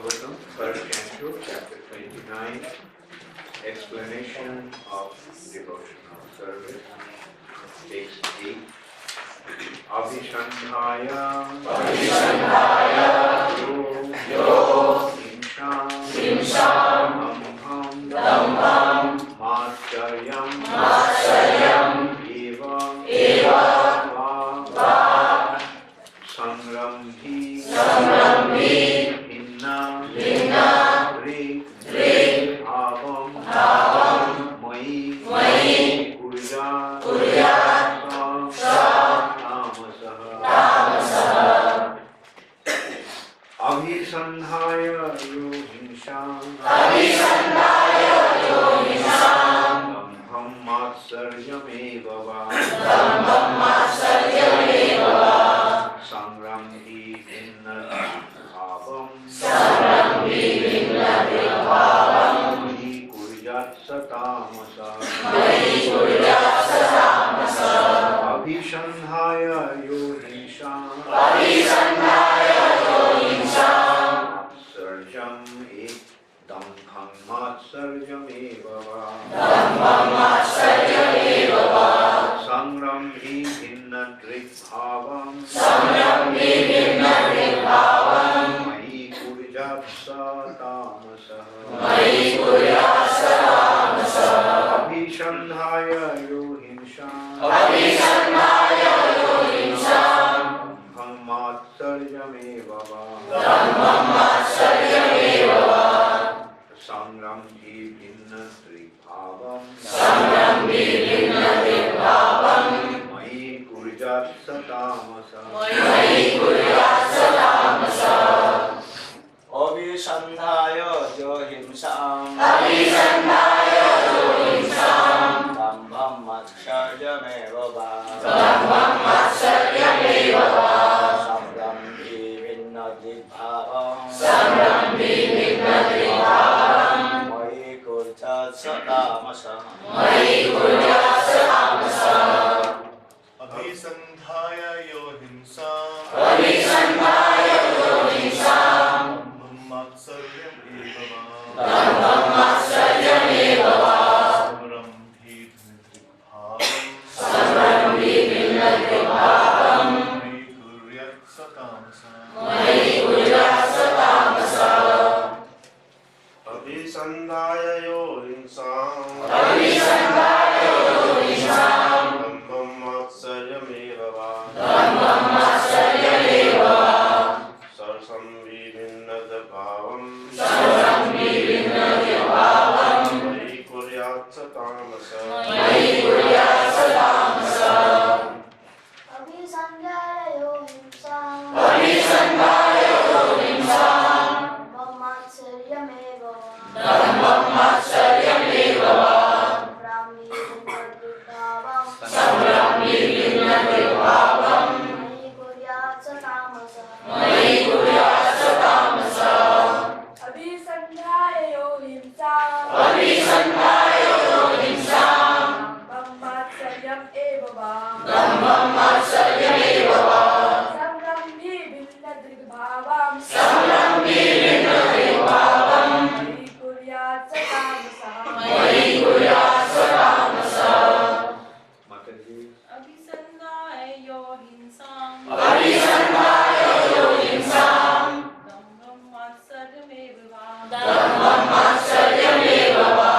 Bhagavatam, first canto, chapter 29, explanation of devotional service, text 8. Abhisandhaya yo himsham dambham matcharyam eva va sangrambhi hinna avam mai kurya Abhisandhaya yo himsham dambham matsaryameva va sangrambhi hinna avam mai kuryat satamasa Abhisandhaya yo himsham Sarjam ek dambham matsaryameva va Sangrambhi hinna drikbhavam Mai kurjat satamasa Abhisandhaya yo himsham dambham matsaryameva va Sangrambhi hinna drikbhavam Mai kurjat satamasa Abhisandhaya yo himsham dambham matsaryameva va sangrambhi hinna drikbhavam mai kurjat satamasa Abhisandhaya yo himsam dambham matsaryameva va sangrambhi drikbhavam mai kuryat satamasa Abhisandhaya yo himsam dambham matsaryameva va sarsam vivinnadabhavam mai kuryat satamasa Abhisandhaya yo himsam dambham matsaryameva mai kuryat satamasa Abhisandhaya yo himsam dambham matsaryameva sangrambhi vinna drikbhavam mai kuryat satamasa Mataji. Abhisandhaya yo himsam dambham matsaryameva va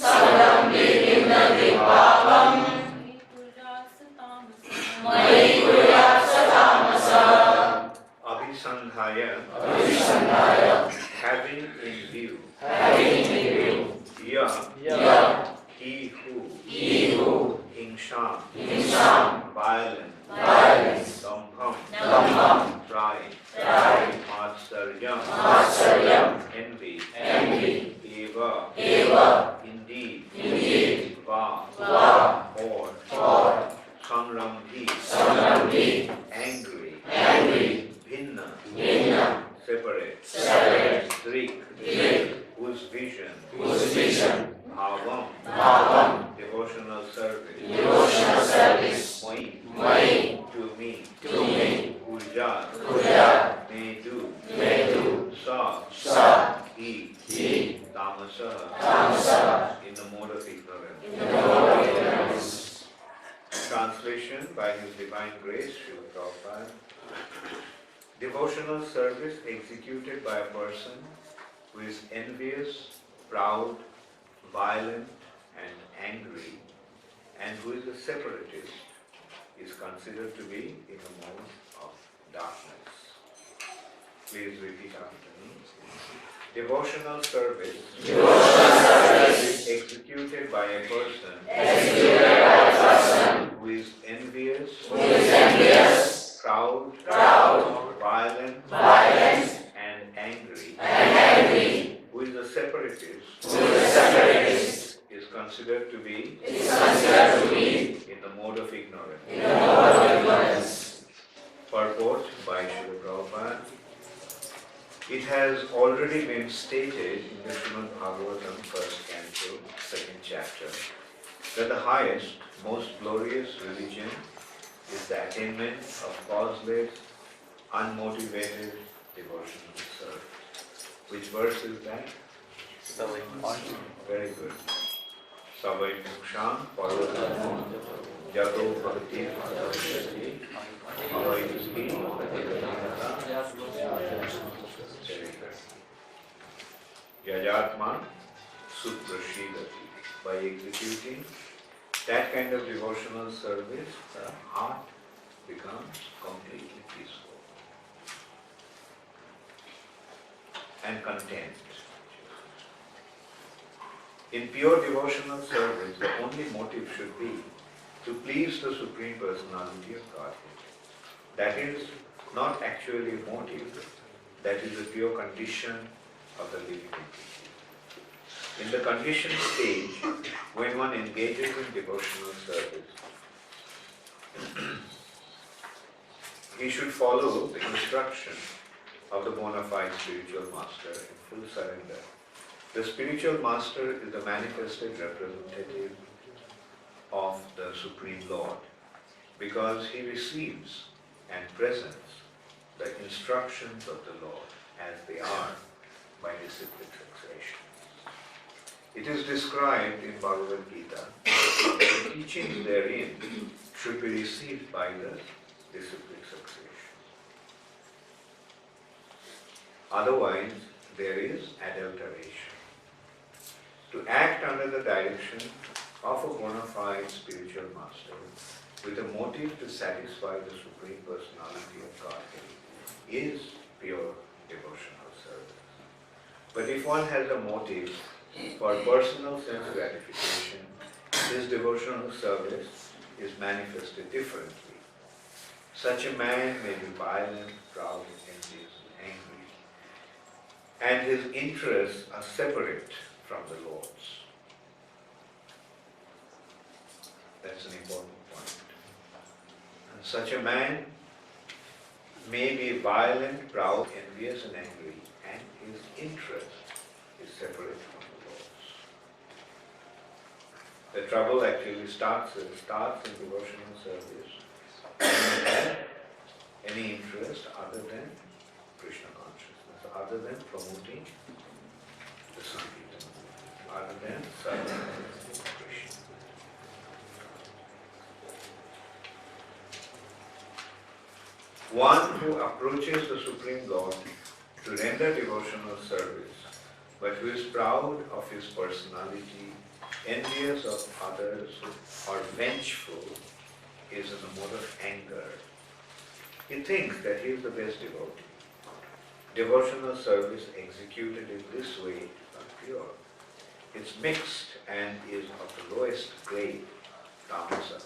sangrambhi vinna drikbhavam mai kuryat satamasa Abhisandhaya, having in view, ya, he who, himsham, violent, dambham, pride, matsaryam, envy, eva, indeed, va, or, sangrambhi, angry, bhinna, separate, drik, whose vision, bhavam, devotional service, mai, to me, urja, may do, sa, eat, tamasa, in the mode of ignorance. Translation by His Divine Grace, Srila Prabhupada. Devotional service executed by a person who is envious, proud, violent, and angry, and who is a separatist, is considered to be in the mode of darkness. Please repeat after me. Devotional service executed by a person who is envious, proud, violent, and angry, who is a separatist, is considered to be in the mode of ignorance. Purport by Srila Prabhupada. It has already been stated in the Srimad Bhagavatam, first canto, second chapter, that the highest, most glorious religion is the attainment of causeless, unmotivated devotional service. Which verse is that? Very good. Savai Muksham Parvatam Jato Bhakti Madhavishati Avaidhi Yajatma Suprashidati. By executing that kind of devotional service, the heart becomes completely peaceful and content. In pure devotional service, the only motive should be to please the Supreme Personality of Godhead. That is not actually a motive, that is a pure condition of the living entity. In the conditioned stage, when one engages in devotional service, he should follow the instruction of the bona fide spiritual master in full surrender. The spiritual master is the manifested representative of the Supreme Lord because he receives and presents the instructions of the Lord as they are by disciplic succession. It is described in Bhagavad Gita that the teachings therein should be received by the disciplic succession. Otherwise, there is adulteration. To act under the direction of a bona fide spiritual master with a motive to satisfy the Supreme Personality of Godhead is pure devotional service. But if one has a motive for personal sense gratification, this devotional service is manifested differently. Such a man may be violent, proud, envious, and angry, and his interests are separate from the Lord's. That's an important point. And such a man may be violent, proud, envious, and angry, and his interest is separate from the Lord's. The trouble actually starts in devotional service when you have any interest other than Krishna consciousness, other than promoting the Sankirtan, other than serving Krishna. One who approaches the Supreme Lord to render devotional service, but who is proud of his personality, envious of others, or vengeful, is in the mode of anger. He thinks that he is the best devotee. Devotional service executed in this way is not pure. It's mixed and is of the lowest grade, tamasa.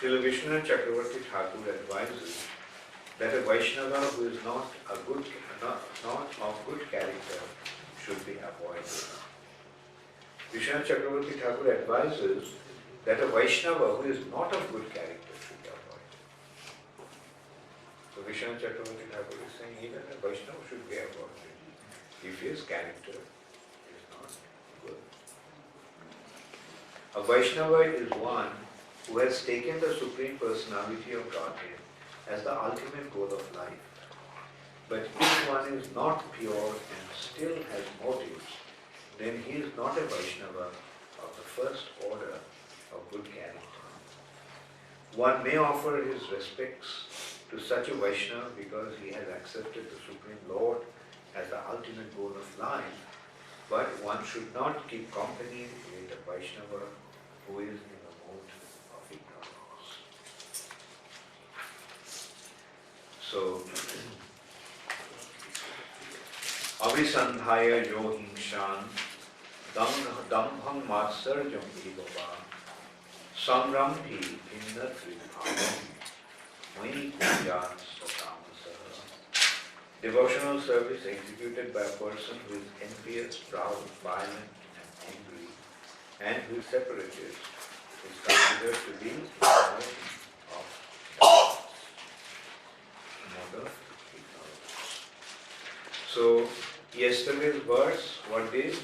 Srila Vishnu Chakravarti Thakur advises that a Vaishnava who is not of good character should be avoided. Vishnu Chakravarti Thakur advises that a Vaishnava who is not of good character should be avoided. So Vishnu Chakravarti Thakur is saying even a Vaishnava should be avoided if his character is not good. A Vaishnava is one who has taken the Supreme Personality of Godhead as the ultimate goal of life But if one is not pure and still has motives, then he is not a Vaishnava of the first order of good character. One may offer his respects to such a Vaishnava because he has accepted the Supreme Lord as the ultimate goal of life, but one should not keep company with a Vaishnava who is in the mood of ignorance. So, Avisandhaya yo hingshan dambham matsarjam ivava samrambhi inna tribhavam mai kuryat satamasa. Devotional service executed by a person who is envious, proud, violent and angry and who is separatist is considered to be a mode of ignorance. So, yesterday's verse, what did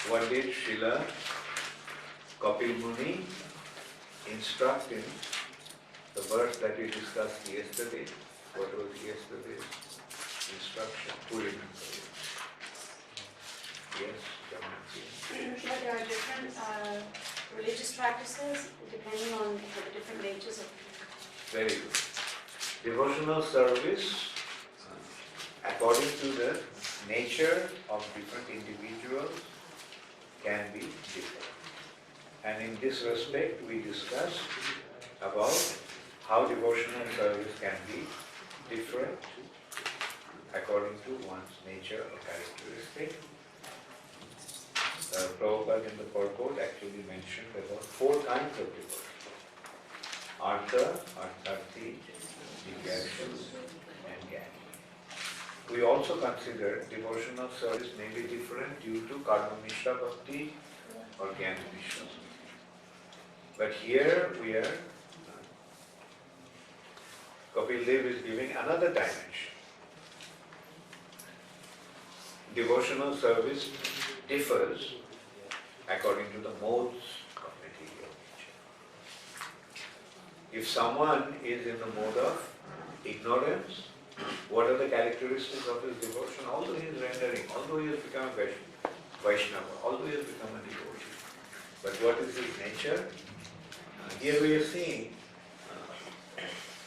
Srila Kapil Muni instruct in the verse that we discussed yesterday? What was yesterday's instruction? Who remembers it? Yes, Jamanati. But there are different religious practices depending on the different natures of people. Very good. Devotional service, according to the nature of different individuals, can be different. And in this respect, we discussed about how devotional service can be different according to one's nature or characteristic. Prabhupada in the purport actually mentioned about 4 kinds of devotion. Artha, Arthati, Jigyashu and Jnani. We also consider devotional service may be different due to Karma Mishra Bhakti or Jnana Mishra. But here we are, Kapil Dev is giving another dimension. Devotional service differs according to the modes of material nature. If someone is in the mode of ignorance, what are the characteristics of his devotion? Although he is rendering, although he has become a Vaishnava, although he has become a devotee, but what is his nature? Here we are seeing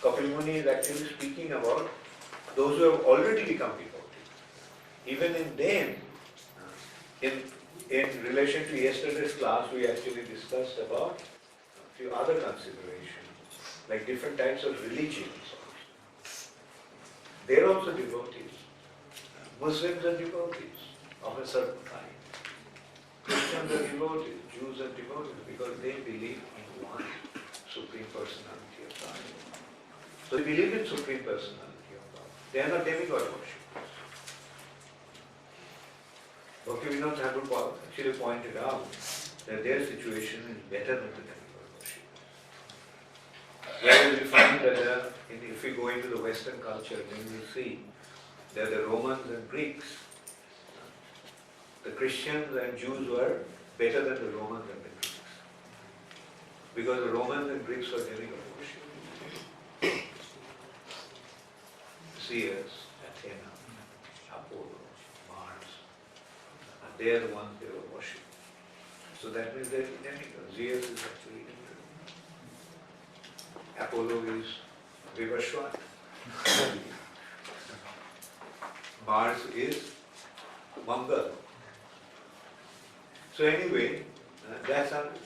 Kapil Muni is actually speaking about those who have already become devotees. Even in them, in relation to yesterday's class, we actually discussed about a few other considerations, like different types of religions. They are also devotees. Muslims are devotees of a certain kind. Christians are devotees, Jews are devotees because they believe in one Supreme Personality of God. So they believe in Supreme Personality of God. They are not demigod worshippers. Bhaktivinoda Thakur actually pointed out that their situation is better than the demigod worshippers. Whereas we find that if we go into the Western culture, then we see that the Romans and Greeks, the Christians and Jews were better than the Romans and the Greeks. Because the Romans and Greeks were demigod worshippers. Zeus, Athena, Apollo, Mars, and they are the ones they were worshipping. So that means they're demigods. Zeus is actually demigod. Apollo is Vivashwan. Mars is Mangal. So anyway,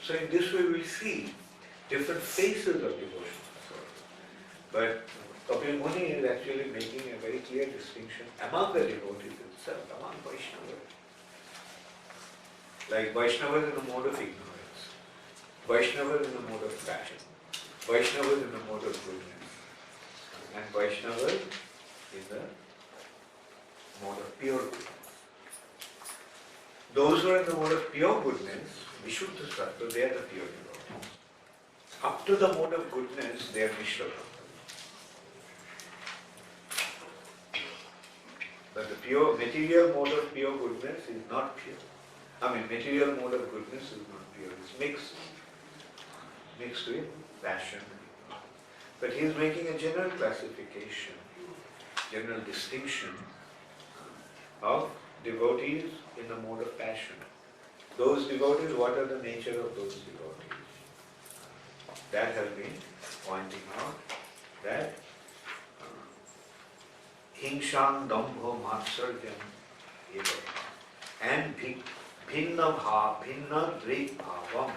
so in this way we see different phases of devotion. But Kapil Muni is actually making a very clear distinction among the devotees itself, among Vaishnavas. Like Vaishnavas in the mode of ignorance, Vaishnavas in the mode of passion, Vaishnavas in the mode of goodness, and Vaishnavas in the mode of pure goodness. Those who are in the mode of pure goodness, Vishuddha Sattva, they are the pure devotees. Up to the mode of goodness, they are Mishra Brahma. But the pure material mode of pure goodness is not pure. Material mode of goodness is not pure. It's mixed with passion. But he is making a general classification. general distinction of devotees in the mode of passion. Those devotees, what are the nature of those devotees? That has been pointing out that hingshan dambho matsaryam eva and bhinna drik bhavam,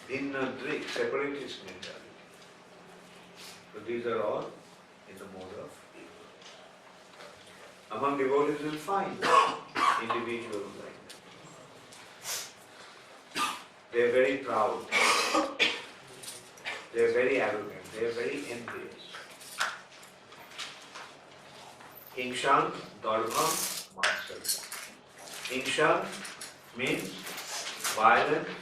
bhinna drik, separatist mentality. So these are all in the mode of evil. Among devotees you'll find individuals like that. They are very proud. They are very arrogant. They are very envious. Hingshan, darbham, matsarya. Hingsha means violence.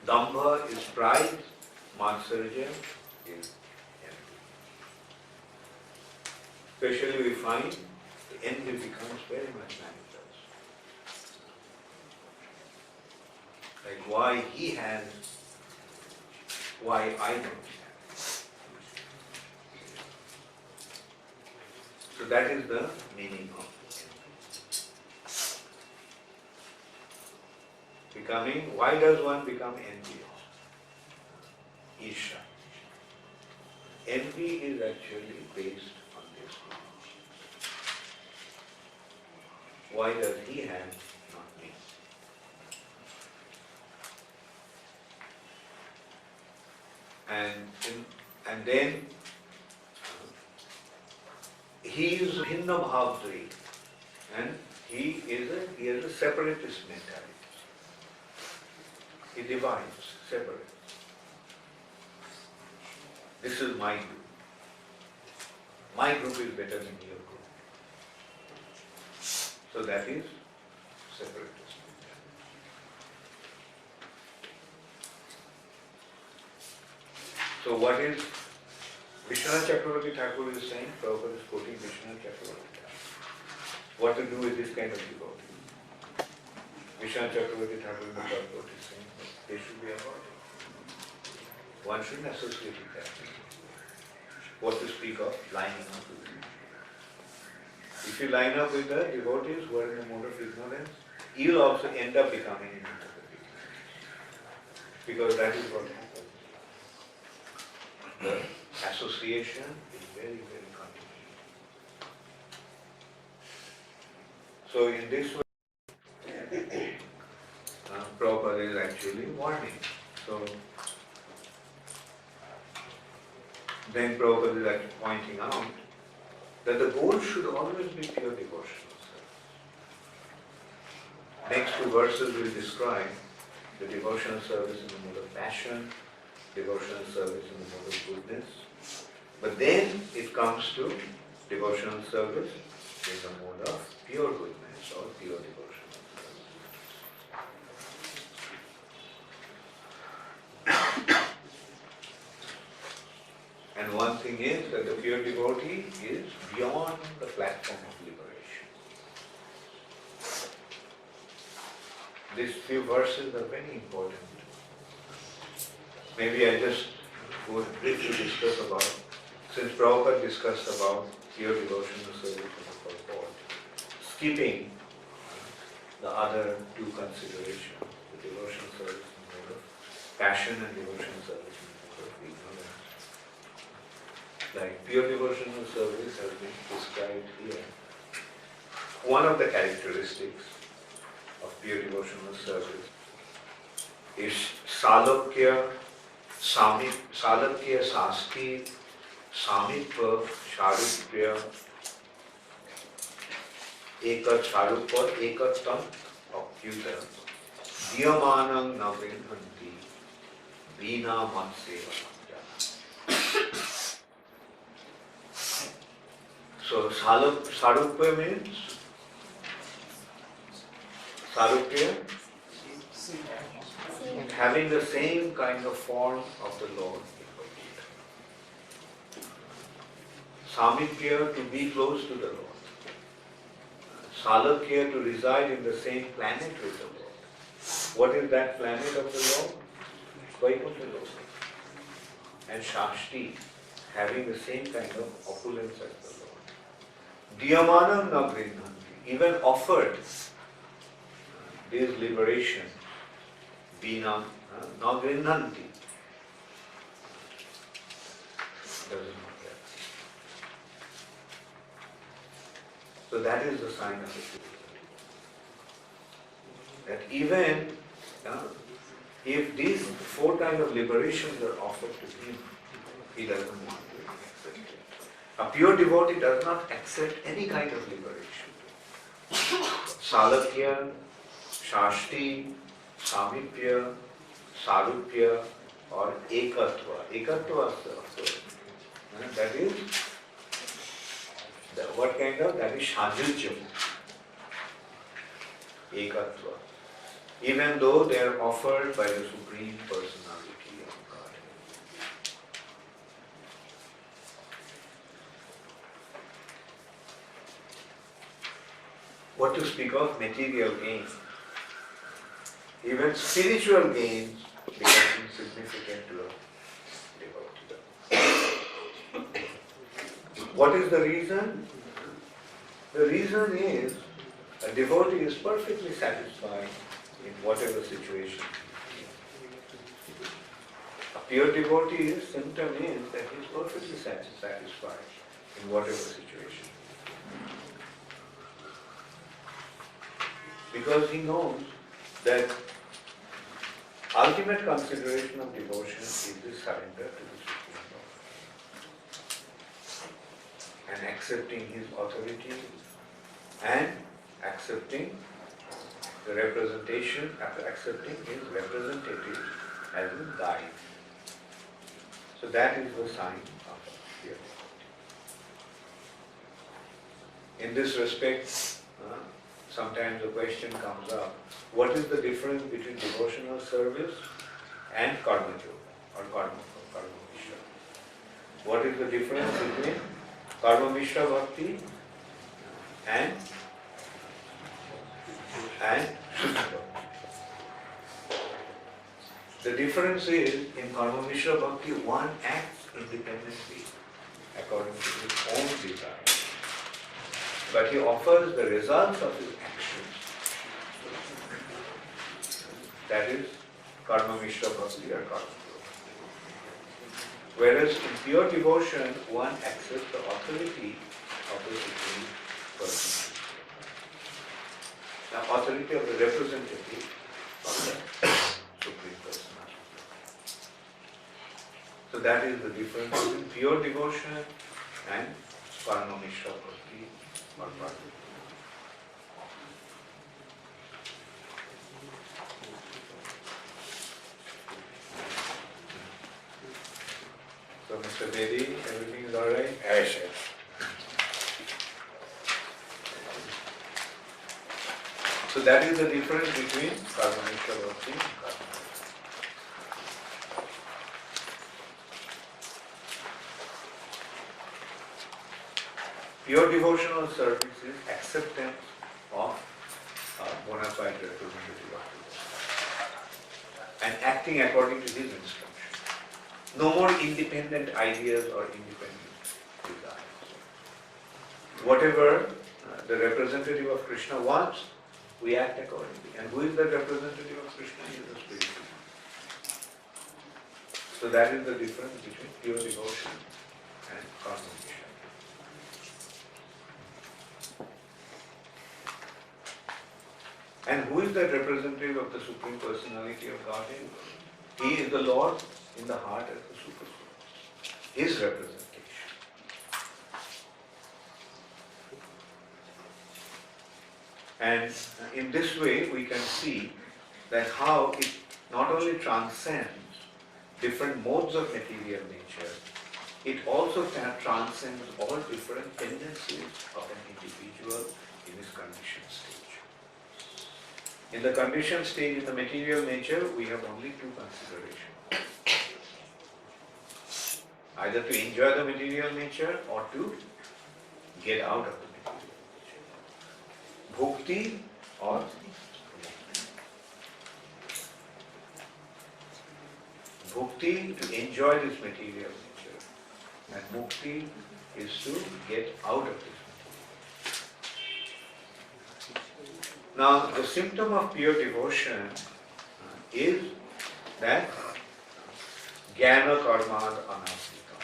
Dambha is pride. Matsarya is envy. Especially we find the envy becomes very much manifest. Like why he has, why I don't have. So that is the meaning of envy. Becoming, why does one become envious? Isha. Envy is actually based on this. Why does he have, not me? And then he is Hinna Bhavdri, and he has a separatist mentality. He divides, separates. This is my group. My group is better than your group. So that is separatist mentality. So what is Vishwanath Chakravarti Thakur is saying, Prabhupada is quoting Vishwanath Chakravarti Thakur. What to do with this kind of devotee? Vishwanath Chakravarti Thakur in the Prabhupada is saying they should be avoided. One shouldn't associate with that. What to speak of lining up with them. If you line up with the devotees who are in the mode of ignorance, you'll also end up becoming in the mode of ignorance. Because that is what happens. The association is very, very continuous. So in this way, Prabhupada is actually warning. So then Prabhupada is actually pointing out that the goal should always be pure devotional service. Next two verses will describe the devotional service in the mode of passion, devotional service in the mode of goodness. But then it comes to devotional service in the mode of pure goodness or pure devotional service. And one thing is that the pure devotee is beyond the platform of liberation. These few verses are very important. Maybe I just would briefly discuss about, since Prabhupada discussed about pure devotional service in the purport, skipping the other two considerations, the devotional service in the mode of passion and devotional service in the mode of ignorance. Like pure devotional service has been described here. One of the characteristics of pure devotional service is salokya, sasti, samipya, sharupya, ekat sharupya, ekatam, akyuta, diyamanam navinhanti, vina matseva. So sarupya means having the same kind of form of the Lord. Samipya, to be close to the Lord. Salakya, to reside in the same planet with the Lord. What is that planet of the Lord? Vaikuntha Loka. And Shashti, having the same kind of opulence as the Lord. Diyamanam na grinhanti, even offered this liberation, Vina na grinhanti, doesn't matter. So that is the sign of it. That even if these four kinds of liberations are offered to him, he doesn't want to accept it. A pure devotee does not accept any kind of liberation. Salakya, Shashti, Samipya, Sarupya, or Ekatva. Ekatva, of course, that is, what kind of? That is Shajujya. Ekatva. Even though they are offered by the Supreme Personality of God. What to speak of material gains? Even spiritual gains become insignificant to a devotee. What is the reason? The reason is a devotee is perfectly satisfied in whatever situation. A pure devotee's symptom is that he is perfectly satisfied in whatever situation. Because he knows that ultimate consideration of devotion is the surrender to the Supreme Lord and accepting his authority and accepting the representation, after accepting his representative as his guide. So that is the sign of pure devotee. In this respect, sometimes the question comes up, what is the difference between devotional service and karma yoga or karma mishra? What is the difference between karma mishra bhakti and Shuddha bhakti? The difference is, in karma mishra bhakti, one acts independently according to his own desire, but he offers the results of his actions. That is karma mishra bhakti or karma yoga. Whereas in pure devotion, one accepts the authority of the Supreme Person. The authority of the representative of the Supreme Personality. So that is the difference between pure devotion and karma mishra bhakti or bhakti. So Mr. Bedi, everything is alright? Yes, yes. So that is the difference between karma mishra bhakti and karma. Pure devotional service is acceptance of bona fide representative of the Lord and acting according to his instruction. No more independent ideas or independent desires. Whatever the representative of Krishna wants, we act accordingly. And who is the representative of Krishna? He is the Spirit. So that is the difference between pure devotion and karma mishra. And who is the representative of the Supreme Personality of Godhead? He is the Lord in the heart as the Super Soul. His representation. And in this way we can see that how it not only transcends different modes of material nature, it also transcends all different tendencies of an individual in his conditioned stage. In the conditioned stage, in the material nature, we have only two considerations. Either to enjoy the material nature or to get out of the material nature. Bhukti or bhukti, to enjoy this material nature. and mukti is to get out of this. Now, the symptom of pure devotion is that jnana karmad anasmita.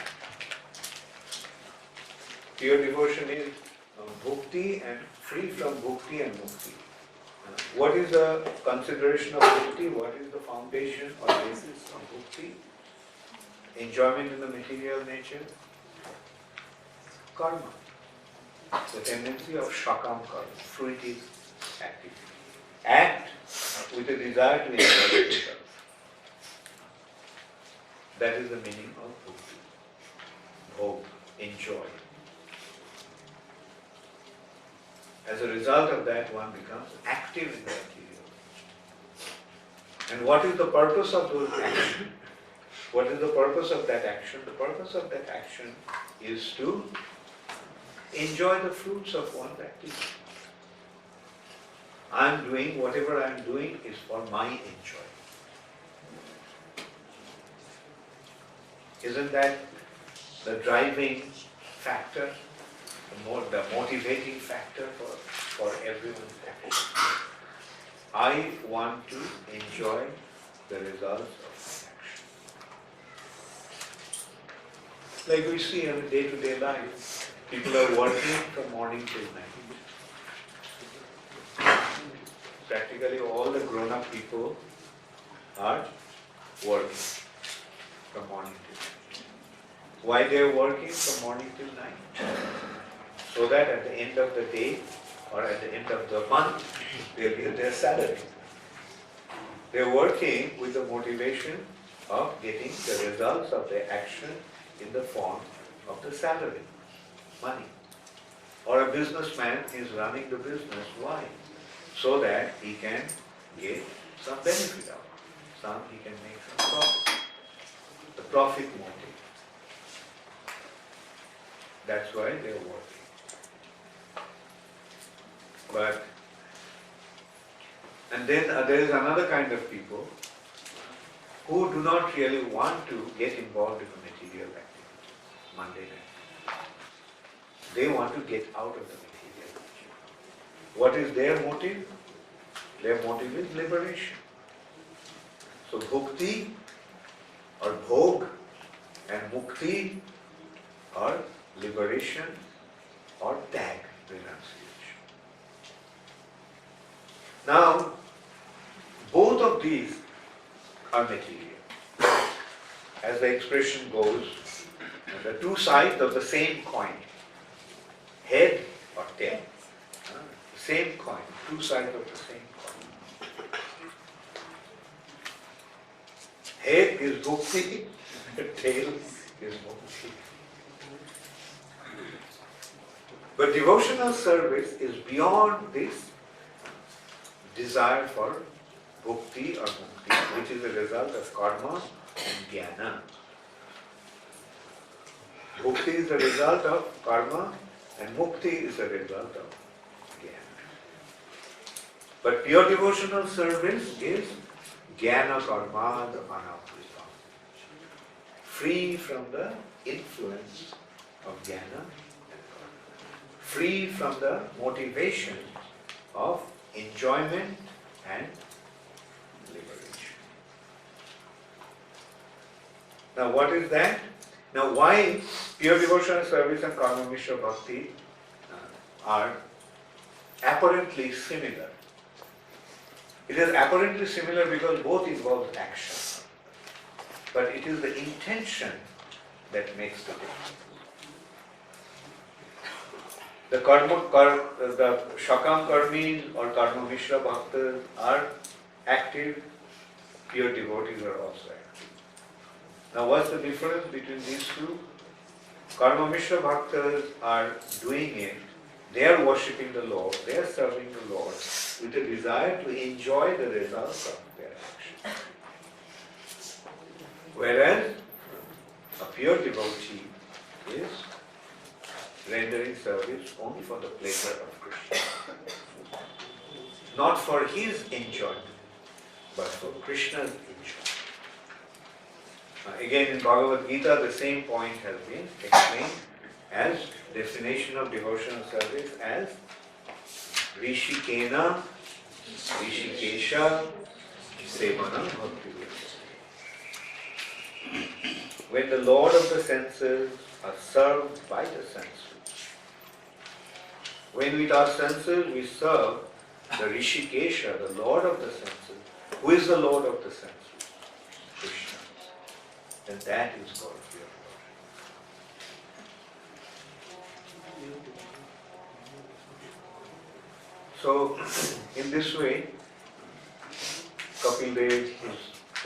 Pure devotion is bhukti and free from bhukti and mukti. What is the consideration of bhukti? What is the foundation or basis of bhukti? Enjoyment in the material nature? Karma. The tendency of shakam karma, fruitive activity. Act with a desire to enjoy yourself. That is the meaning of bhukti. Bhog, enjoy. As a result of that, one becomes active in the material. And what is the purpose of those actions? What is the purpose of that action? The purpose of that action is to enjoy the fruits of one's activity. I'm doing whatever I'm doing is for my enjoyment. Isn't that the driving factor, the motivating factor for everyone's action? I want to enjoy the results of my action. Like we see in a day-to-day life, people are working from morning till night. Practically all the grown-up people are working from morning till night. Why they are working from morning till night? So that at the end of the day or at the end of the month, they'll get their salary. They're working with the motivation of getting the results of their action in the form of the salary, money. Or a businessman is running the business. Why? So that he can get some benefit out of it. He can make some profit. The profit motive. That's why they are working. And then there is another kind of people who do not really want to get involved in the material activity, mundane activity. They want to get out of the material activity. What is their motive? Their motive is liberation. So bhukti or bhog and mukti are liberation or tag, renunciation. Now, both of these are material. As the expression goes, the two sides of the same coin, head or tail. Same coin, two sides of the same coin. Head is bhukti, tail is mukti. But devotional service is beyond this desire for bhukti or mukti, which is a result of karma and jnana. Bhukti is the result of karma and mukti is the result of jnana. But pure devotional service is jnana karmad anavrita, free from the influence of jnana, free from the motivation of enjoyment and liberation. Now what is that? Now why pure devotional service and karma mishra bhakti are apparently similar? It is apparently similar because both involve action. But it is the intention that makes the difference. The Shakam Karmis or Karma Mishra Bhaktas are active, pure devotees are also active. Now what's the difference between these two? Karma Mishra Bhaktas are doing it, they are worshipping the Lord, they are serving the Lord with a desire to enjoy the results of their action. Whereas a pure devotee is rendering service only for the pleasure of Krishna. Not for his enjoyment, but for Krishna's enjoyment. Again in Bhagavad Gita the same point has been explained as definition of devotional service as Rishikena, Rishikesha, Sevana Bhakti. When the Lord of the senses are served by the senses, when with our senses we serve the Rishikesha, the Lord of the senses, who is the Lord of the senses? Krishna. Then that is called pure devotion. So, in this way, Kapil Dev is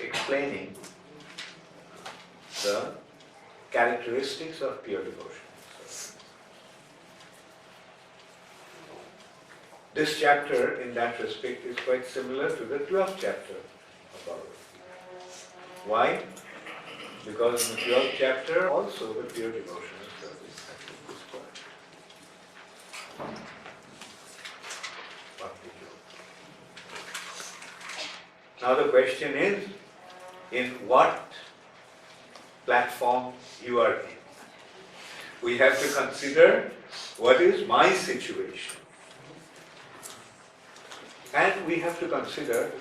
explaining the characteristics of pure devotion. This chapter, in that respect, is quite similar to the 12th chapter of Bhagavad Gita. Why? Because in the 12th chapter, also the pure devotion is described. Now the question is, in what platform you are in. We have to consider what is my situation. And we have to consider,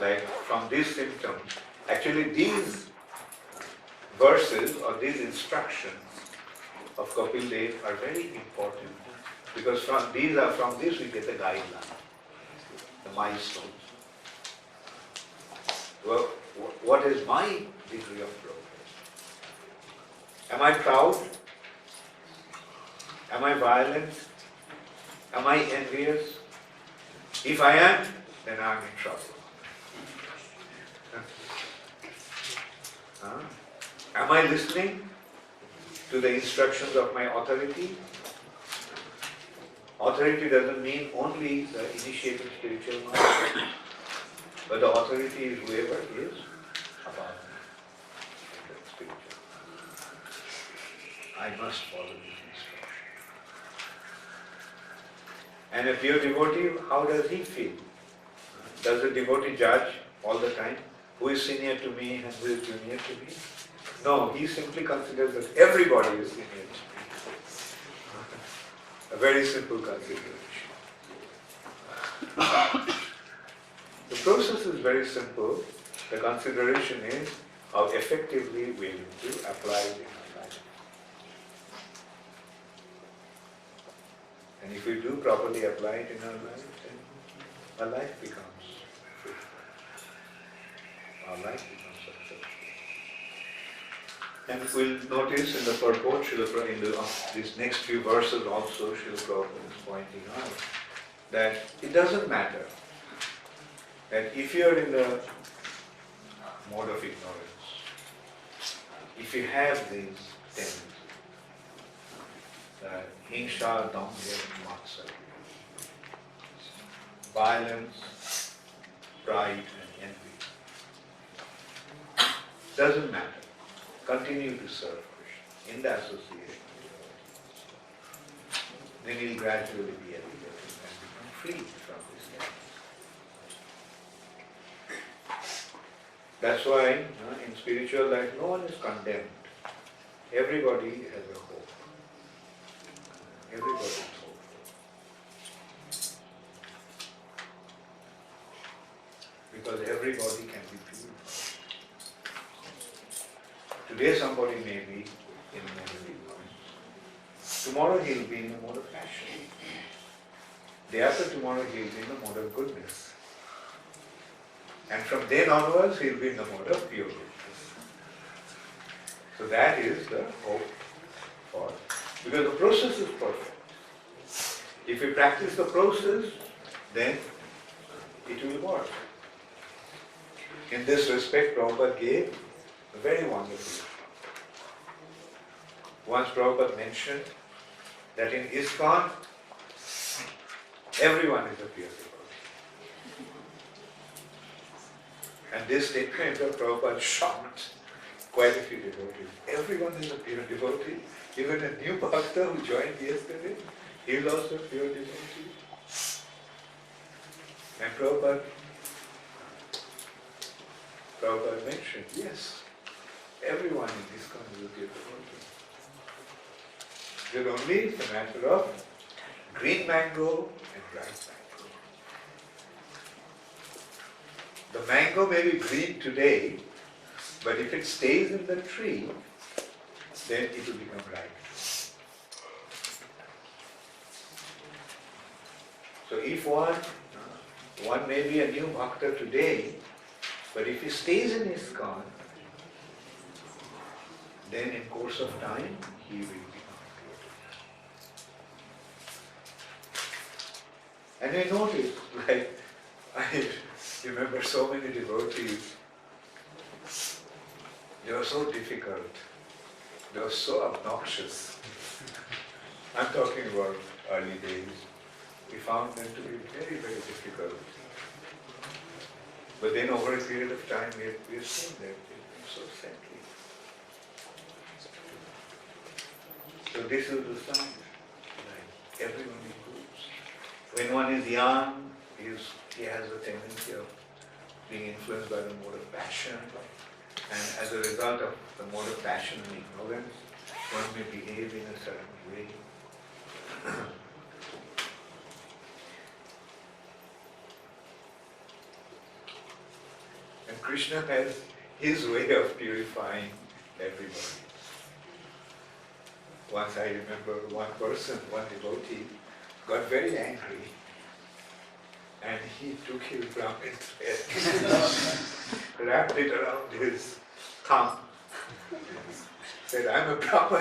like from these symptoms, actually these verses or these instructions of Kapil Dev are very important because from this we get the guideline, the milestones. Well, what is my degree of progress? Am I proud? Am I violent? Am I envious? If I am, then I am in trouble. Am I listening to the instructions of my authority? Authority doesn't mean only the initiated spiritual master, but the authority is whoever is above me. Spiritual. I must follow this instruction. And a pure devotee, how does he feel? Does the devotee judge all the time? Who is senior to me and who is junior to me? No, he simply considers that everybody is senior to me. A very simple consideration. The process is very simple. The consideration is how effectively we need to apply it in our life. And if we do properly apply it in our life, then our life becomes fruitful. Our life becomes successful. And we'll notice in the purport, in these next few verses also, Srila Prabhupada is pointing out that it doesn't matter that if you're in the mode of ignorance, if you have these tendencies, hingsha, damya, matsarya, violence, pride and envy, doesn't matter. Continue to serve Krishna in the association. Then you'll gradually be elevated and become free from this life. That's why in spiritual life no one is condemned. Everybody has a hope. Everybody is hopeful. Because everybody can be purified. Today somebody may be in the mode of ignorance. Tomorrow he will be in the mode of passion. Day after tomorrow he will be in the mode of goodness. And from then onwards he will be in the mode of pure goodness. So that is the hope for, because the process is perfect. If we practice the process, then it will work. In this respect, Prabhupada gave a very wonderful example. Once Prabhupada mentioned that in ISKCON, everyone is a pure devotee. And this statement of Prabhupada shocked quite a few devotees. Everyone is a pure devotee. Even a new bhakta who joined yesterday, he is also a pure devotee. And Prabhupada mentioned, yes, Everyone in this country will give devotee. It only is a matter of green mango and ripe mango. The mango may be green today, but if it stays in the tree, then it will become ripe. So if one may be a new bhakta today, but if he stays in ISKCON, then in course of time, he will become pure. And I noticed, like, I remember so many devotees, they were so difficult, they were so obnoxious. I'm talking about early days. We found them to be very, very difficult. But then over a period of time, we have seen them become so friendly. So this is the sign. Like everyone improves. When one is young, he has a tendency of being influenced by the mode of passion. And as a result of the mode of passion and ignorance, one may behave in a certain way. And Krishna has his way of purifying everybody. Once I remember one person, one devotee, got very angry and he took his Brahmin thread, wrapped it around his thumb, said, I'm a Brahmin.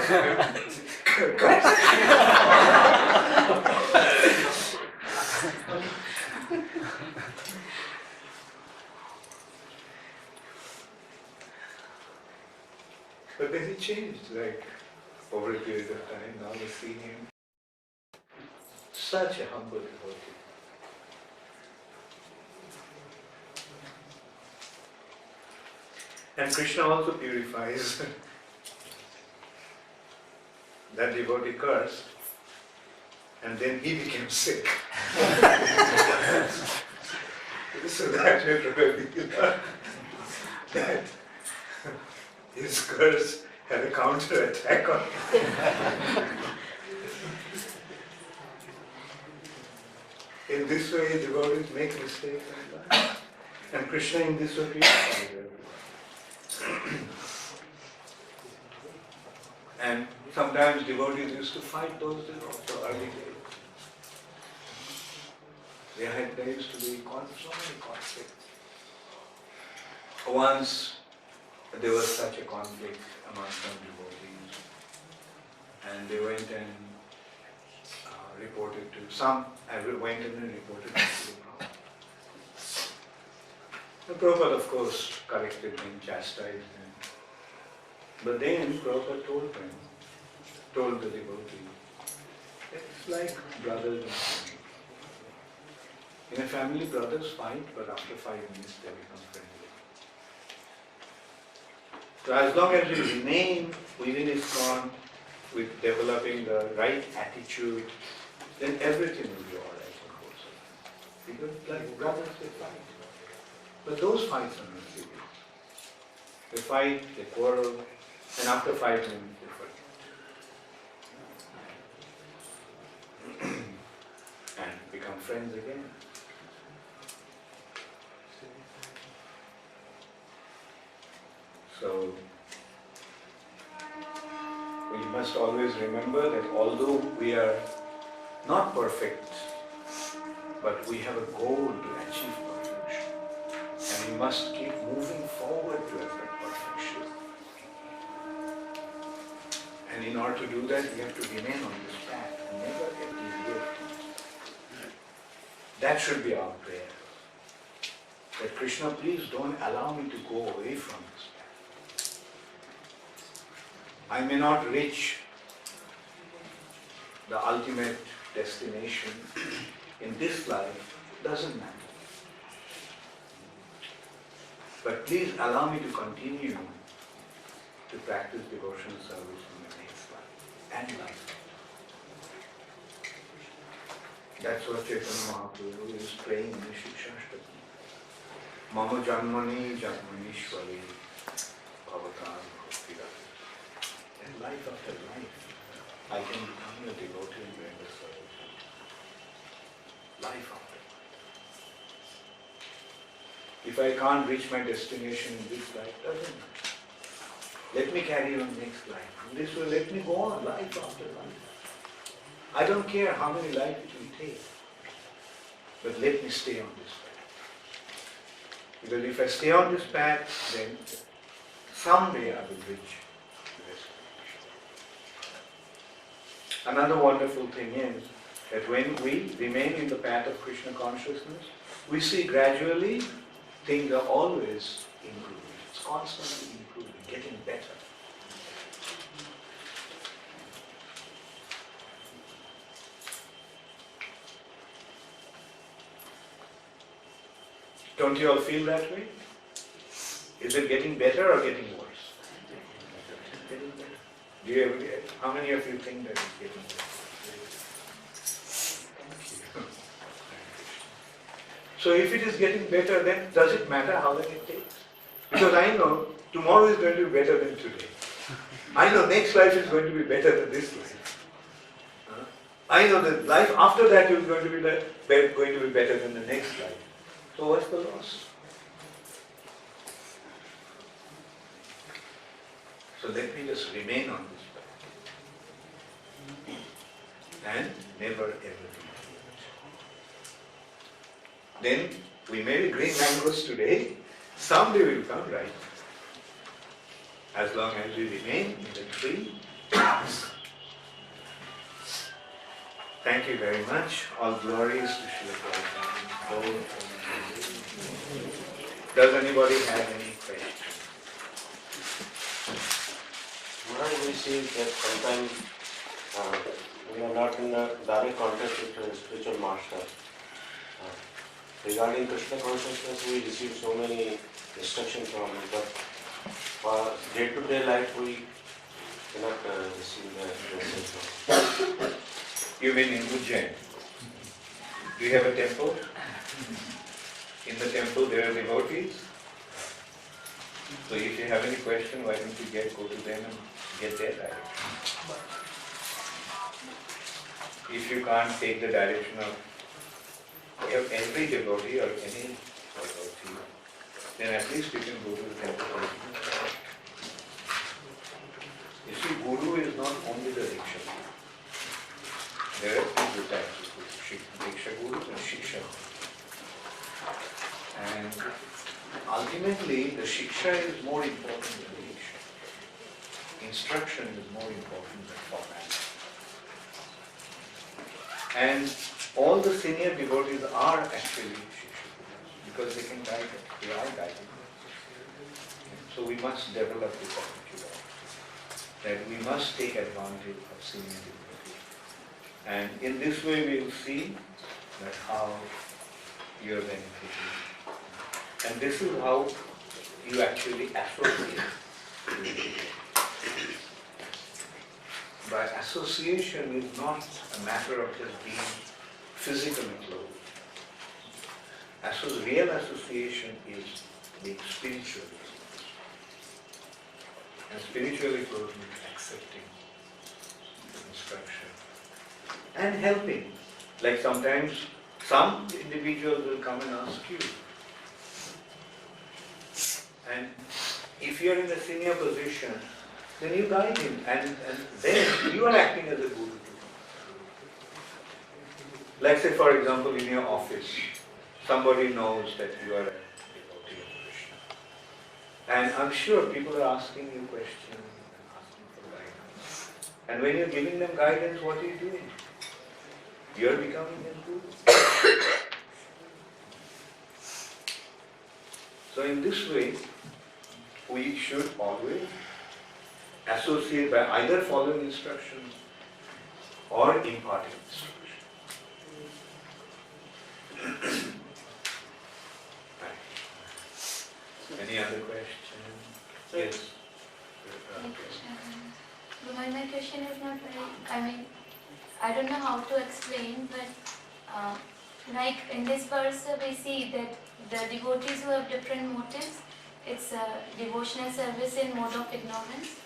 But then he changed, like, over a period of time. Now we see him such a humble devotee. And Krishna also purifies that devotee cursed, and then he became sick. So that literally that his curse had a counter attack on him. In this way, devotees make mistakes and learn. And Krishna in this way purifies everyone. And sometimes devotees used to fight those devotees, early days. There used to be so many conflicts. Once there was such a conflict among some devotees, and they went and reported to the Prabhupada. The Prabhupada, of course, corrected him, chastised him. But then Prabhupada told the devotee, it's like brothers and sisters. In a family, brothers fight, but after 5 minutes they become friendly. So as long as we remain within ISKCON with developing the right attitude, then everything will be all right, of course. Because like brothers, they fight. But those fights are not serious. They fight, they quarrel, and after 5 minutes they forget. And become friends again. So, we must always remember that although we are not perfect, but we have a goal to achieve perfection. And we must keep moving forward towards that perfection. And in order to do that, we have to remain on this path and never get deviated. That should be our prayer. That Krishna, please don't allow me to go away from this path. I may not reach the ultimate destination in this life, doesn't matter. But please allow me to continue to practice devotional service in the next life and life. That's what Chaitanya Mahaprabhu is praying in the Shikshashtaki. Mama Janmani Janmanishwari Bhagavatam. life after life, I can become a devotee and render service. Life after life. If I can't reach my destination in this life, doesn't matter. Let me carry on next life. And this will let me go on life after life. I don't care how many lives it will take, but let me stay on this path. Because if I stay on this path, then someday I will reach the destination. Another wonderful thing is that when we remain in the path of Krishna consciousness, we see gradually things are always improving. It's constantly improving, getting better. Don't you all feel that way? Is it getting better or getting worse? Getting better. Do you ever, how many of you think that it's getting better? Thank you. So if it is getting better, then does it matter how long it takes? Because I know tomorrow is going to be better than today. I know next life is going to be better than this life. I know that life after that is going to be better than the next life. So what's the loss? So let me just remain on this path and never ever deviate. Then we may be green mangoes today, someday will come, right? As long as we remain in the tree. Thank you very much. All glories to Srila Prabhupada. Does anybody have any questions? Maharaj, we see that sometimes we are not in a direct contact with a spiritual master. Regarding Krishna consciousness, we receive so many instructions from him, but for day-to-day life, we cannot receive the message. You mean in Ujjain? Do you have a temple? In the temple there are devotees. So if you have any question, why don't you go to them and get their direction? If you can't take the direction of every devotee or any devotee, then at least you can go to the temple. You see, Guru is not only the Diksha. There are two types of Guru, Diksha Guru and Shiksha. And ultimately, the Shiksha is more important than the Diksha. Instruction is more important than format. And all the senior devotees are actually Shiksha Gurus because they can guide us. They are guiding us. So we must develop this attitude that we must take advantage of senior devotees. And in this way we will see that how you are benefiting. And this is how you actually associate with people. By association is not a matter of just being physically close. Real association is being spiritually close. And spiritually close means accepting instruction and helping. Like sometimes some individuals will come and ask you. And if you are in a senior position, then you guide him and then you are acting as a guru too. Like say for example in your office, somebody knows that you are a devotee of Krishna. And I'm sure people are asking you questions and asking for guidance. And when you're giving them guidance, what are you doing? You're becoming a guru. So in this way, we should always associate by either following instructions or imparting instruction. Right. Any other question? Yes. My question is not very, I don't know how to explain, but like in this verse we see that the devotees who have different motives, it's a devotional service in mode of ignorance.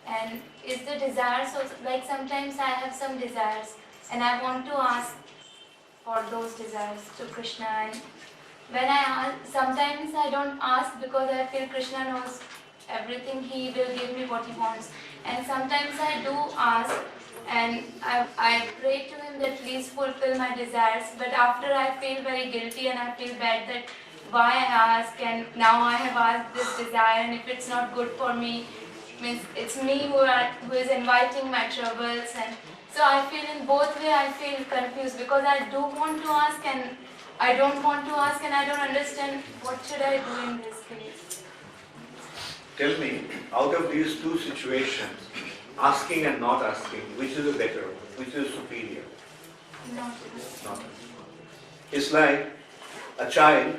And is the desire so, like sometimes I have some desires and I want to ask for those desires to Krishna, and when I ask, sometimes I don't ask because I feel Krishna knows everything, he will give me what he wants. And sometimes I do ask and I pray to him that please fulfill my desires, but after I feel very guilty and I feel bad that why I ask and now I have asked this desire, and if it's not good for me, means it's me who is inviting my troubles. And so I feel in both way I feel confused because I do want to ask and I don't want to ask, and I don't understand what should I do in this case. Tell me, out of these two situations, asking and not asking, which is the better, which is superior? Not Not. It's like a child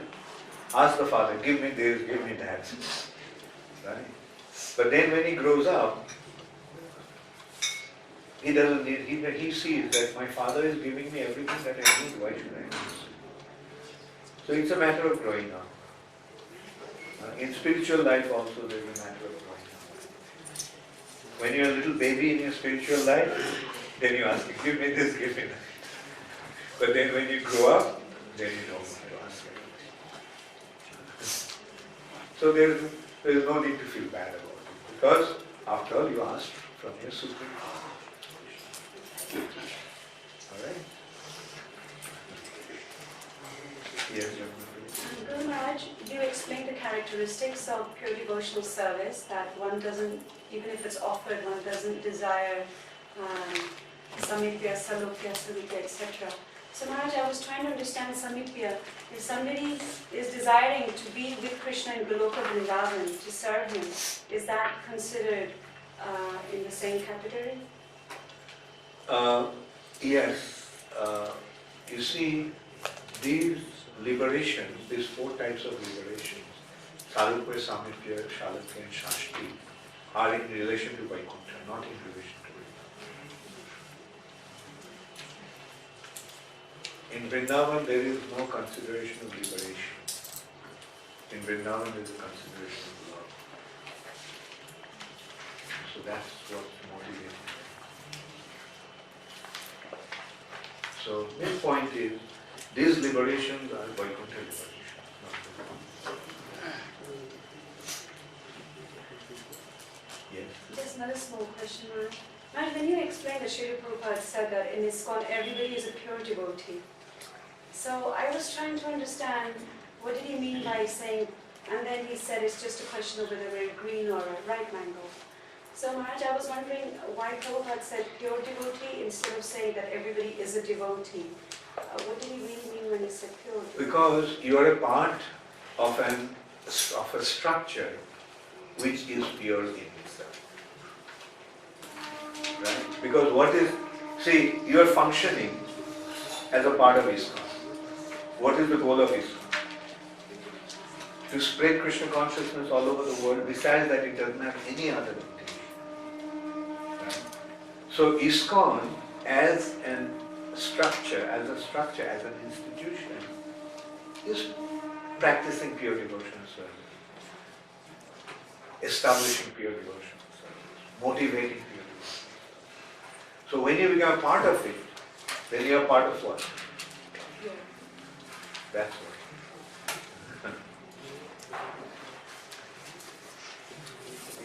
asks the father, give me this, give me that. Right? But then when he grows up, he doesn't need, he sees that my father is giving me everything that I need, why should I ask? So it's a matter of growing up. In spiritual life also there is a matter of growing up. When you're a little baby in your spiritual life, then you ask, give me this, give me that. But then when you grow up, then you don't want to ask anything. So there is no need to feel bad about it. Because after all you asked from your Supreme. Alright? Yes, Guru Maharaj, you explained the characteristics of pure devotional service, that one doesn't, even if it's offered, one doesn't desire samipya, salokya, salukya, etc. So Maharaj, I was trying to understand samipya. If somebody is desiring to be with Krishna in Goloka Vrindavan, to serve him, is that considered in the same category? Yes. You see, these liberations, these four types of liberations, Sarupya, Samipya, Shalakya and Shashti, are in relation to Vaikuntha, not in relation to Vrindavan. In Vrindavan, there is no consideration of liberation. In Vrindavan, there is a consideration of love. So that's what's motivating. So, main point is, these liberations are Vaikuntha liberations, not Vrindavan. Yes. Just another small question, Maharaj. Maharaj, when you explained that Srila Prabhupada said that in ISKCON everybody is a pure devotee. So I was trying to understand what did he mean by saying, and then he said it's just a question of whether we're green or a right mango. So Maharaj, I was wondering why Prabhupada said pure devotee instead of saying that everybody is a devotee. What did he really mean when he said pure devotee? Because you are a part of a structure which is pure in itself. Right? Because what is, see, you are functioning as a part of ISKCON. What is the goal of ISKCON? To spread Krishna consciousness all over the world. Besides that, it doesn't have any other intention. Right? So ISKCON as a structure, as an institution, is practicing pure devotional service, establishing pure devotional service, motivating pure devotional service. So when you become part of it, then you are part of what? Yeah. That's what.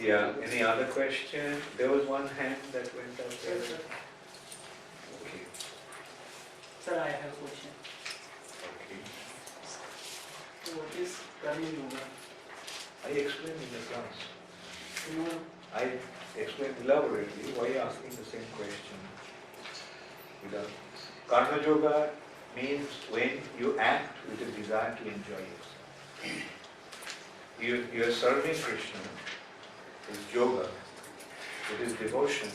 Yeah, any other question? There was one hand that went up there. Yes, sir. Okay. Sir, I have a question. Okay. So what is Karma Yoga? I explained in the class. You know, I explained elaborately why you are asking the same question. Without Karma Yoga means when you act with a desire to enjoy yourself. You are serving Krishna. It's yoga, it is devotion,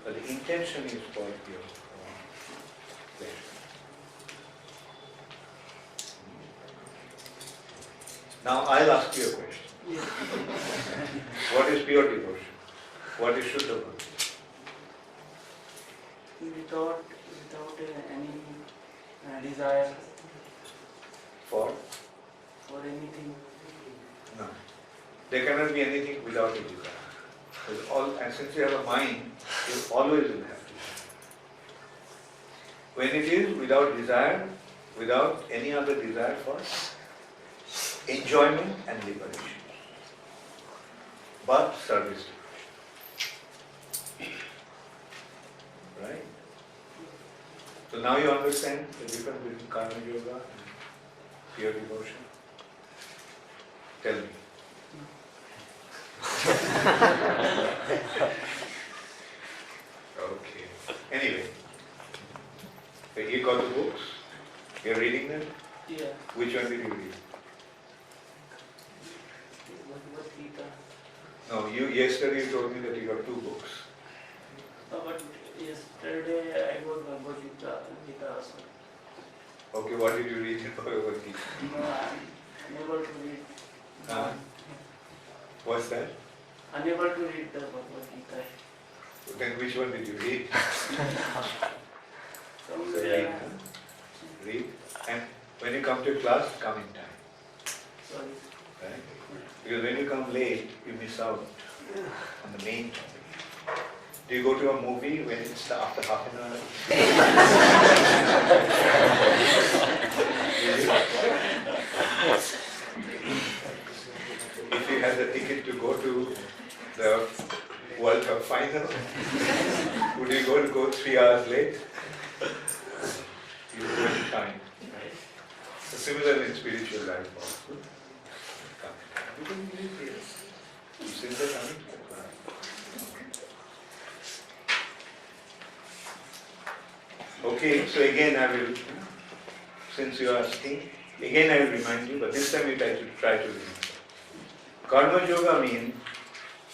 but the intention is for your pleasure. Now I'll ask you a question. What is pure devotion? What is Shuddha Bhakti? without any desire For? for anything. No. There cannot be anything without a desire. And since you have a mind, you're always in happiness. When it is without desire, without any other desire for enjoyment and liberation, but service to Krishna. Right? So now you understand the difference between karma yoga and pure devotion? Tell me. Okay. Anyway, so you got the books? You're reading them? Yeah. Which one did you read? Bhagavad-gita. No, yesterday you told me that you got 2 books. But yesterday I got Bhagavad-gita also. Okay, what did you read in Bhagavad Gita? No, I'm unable to read. What's that? Unable to read the Bhagavad-gita. Then which one did you read? So Somewhere. read. And when you come to class, come in time. Sorry. Right? Because when you come late, you miss out on the main topic. Do you go to a movie when it's after half an hour? If you had the ticket to go to the World Cup final, would you go 3 hours late? You go in time. Right? So similar in spiritual life also. Come in time. Because you live here. You sit there coming to the class. Okay, so again I will, since you are asking, again I will remind you, but this time you try to remember. Karma yoga means,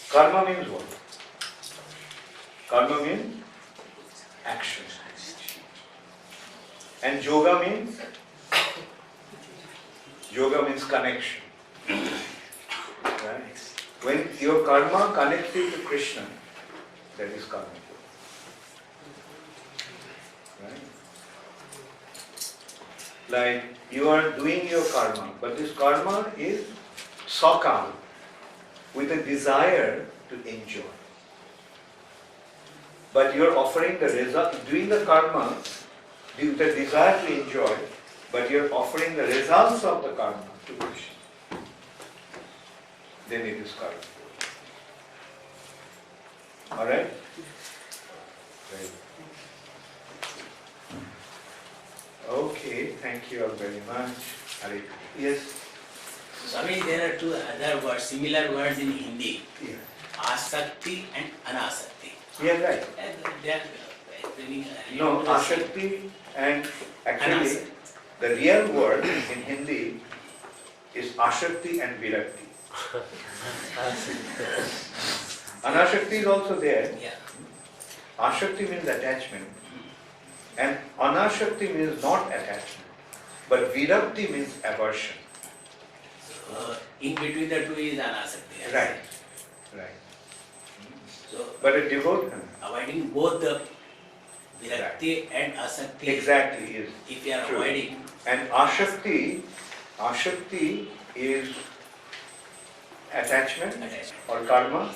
karma means what? Karma means action. And yoga means connection. Right? When your karma connects you to Krishna, that is karma yoga. Right? Like you are doing your karma, but this karma is sakal, with a desire to enjoy. But you are offering the result, doing the karma with the desire to enjoy, but you are offering the results of the karma to Krishna. Then it is karma. Alright? Right. Okay, thank you all very much. Hare Krishna. Yes? Swami, there are 2 other words, similar words in Hindi. Yeah. Asakti and anasakti. Yeah, right. And they are meaning, No, Ashakti and actually the real word in Hindi is Ashakti and Virakti. Anashakti is also there. Yeah. Ashakti means attachment and Anashakti means not attachment. But Virakti means aversion. In between the 2 is anasakti. Right. Right. So, But a devotee. avoiding both the virakti and asakti. Exactly is. If you are true. avoiding. And Ashakti is attachment or karma,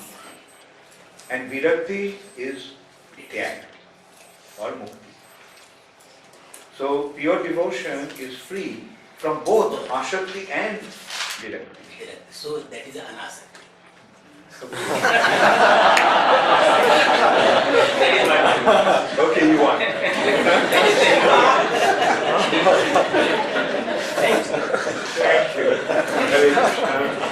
and Virakti is tyag or mukti. So pure devotion is free from both Ashakti and Virakti. So that is anasakti. Okay, you won. Thank you. Hare Krishna.